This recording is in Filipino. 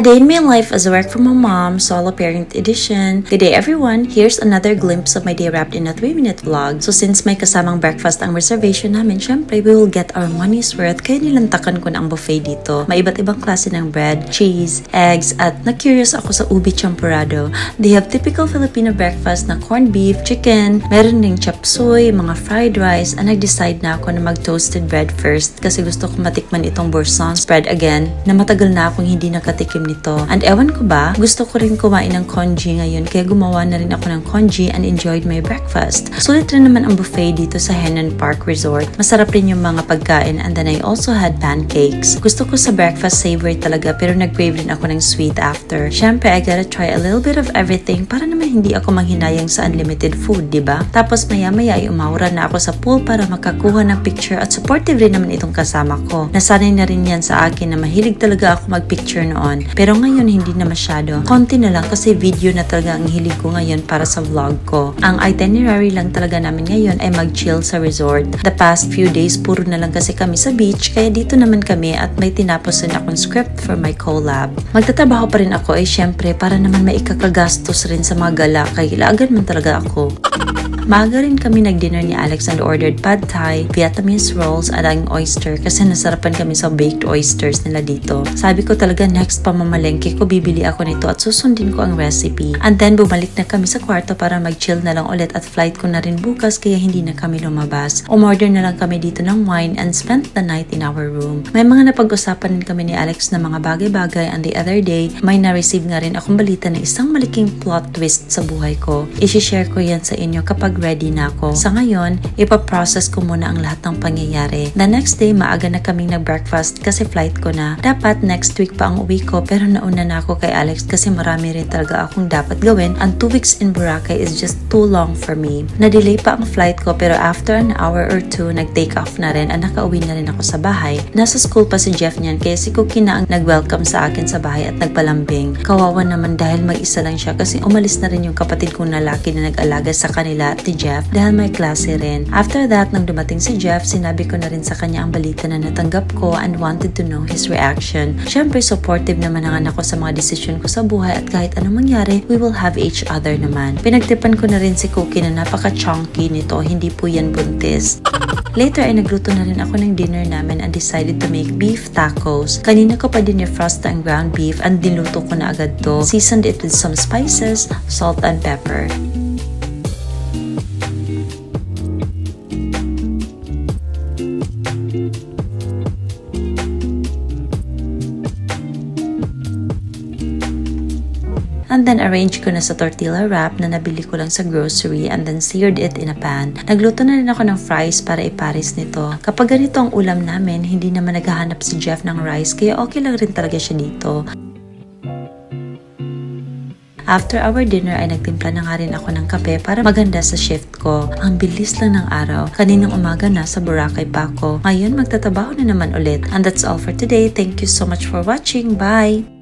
A day in my life as a work from home mom, solo parent edition. Good day everyone! Here's another glimpse of my day wrapped in a 3-minute vlog. So since may kasamang breakfast ang reservation namin, syempre we will get our money's worth. Kaya nilantakan ko na ang buffet dito. May iba't ibang klase ng bread, cheese, eggs, at na-curious ako sa ubi champurrado. They have typical Filipino breakfast na corned beef, chicken, meron ring chop suey, mga fried rice, and nag-decide na ako na mag-toasted bread first kasi gusto ko matikman itong boursin spread again na matagal na akong hindi nakatikim nito. And ewan ko ba, gusto ko rin kumain ng congee ngayon kaya gumawa na rin ako ng congee and enjoyed my breakfast. Sulit rin naman ang buffet dito sa Henan Park Resort. Masarap rin yung mga pagkain and then I also had pancakes. Gusto ko sa breakfast savory talaga pero nag-crave rin ako ng sweet after. Syempre, I gotta try a little bit of everything para naman hindi ako manghinayang sa unlimited food, diba? Tapos maya-maya ay umawra na ako sa pool para makakuha ng picture at supportive rin naman itong kasama ko. Nasanay na rin yan sa akin na mahilig talaga ako mag-picture noon. Pero ngayon hindi na masyado. Konti na lang kasi video na talaga ang hilig ko ngayon para sa vlog ko. Ang itinerary lang talaga namin ngayon ay mag-chill sa resort. The past few days puro na lang kasi kami sa beach kaya dito naman kami at may tinapos rin akong script for my collab. Magtatrabaho pa rin ako syempre para naman may ikakagastos rin sa mga gala kaya ilaagan man talaga ako. Maaga rin kami nag-dinner ni Alex and ordered pad thai, Vietnamese rolls at ang oyster kasi nasarapan kami sa baked oysters nila dito. Sabi ko talaga next pamamalengke ko bibili ako nito at susundin ko ang recipe. And then bumalik na kami sa kwarto para mag-chill na lang ulit at flight ko na rin bukas kaya hindi na kami lumabas. Umorder na lang kami dito ng wine and spent the night in our room. May mga napag-usapan din kami ni Alex na mga bagay-bagay and the other day may na-receive nga rin akong balita na isang malaking plot twist sa buhay ko. I-share ko yan sa inyo kapag ready na ako. Sa ngayon, ipaprocess ko muna ang lahat ng pangyayari. The next day, maaga na kaming nag-breakfast kasi flight ko na. Dapat next week pa ang uwi ko pero nauna na ako kay Alex kasi marami rin talaga akong dapat gawin and 2 weeks in Boracay is just too long for me. Na-delay pa ang flight ko pero after an hour or 2, nag-take off na rin at nakauwi na rin ako sa bahay. Nasa school pa si Jeff niyan kaya si Cookie na ang nag-welcome sa akin sa bahay at nagpalambing. Kawawa naman dahil mag-isa lang siya kasi umalis na rin yung kapatid kong lalaki na nag-alaga sa kanila at Jeff dahil may klase rin. After that, nang dumating si Jeff, sinabi ko na rin sa kanya ang balita na natanggap ko and wanted to know his reaction. Siyempre, supportive naman ang anak ko sa mga desisyon ko sa buhay at kahit anong mangyari, we will have each other naman. Pinagtipan ko na rin si Cookie na napaka-chunky nito, hindi po yan buntis. Later ay nagluto na rin ako ng dinner namin and decided to make beef tacos. Kanina ko pa din i-frost ang ground beef and diluto ko na agad to. Seasoned it with some spices, salt and pepper. And then arrange ko na sa tortilla wrap na nabili ko lang sa grocery and then seared it in a pan. Nagluto na rin ako ng fries para ipares nito. Kapag ganito ang ulam namin, hindi naman naghahanap si Jeff ng rice kaya okay lang rin talaga siya dito. After our dinner ay nagtimpla na nga rin ako ng kape para maganda sa shift ko. Ang bilis lang ng araw. Kaninang umaga na sa Boracay pa ako. Ngayon magtatabaho na naman ulit. And that's all for today. Thank you so much for watching. Bye!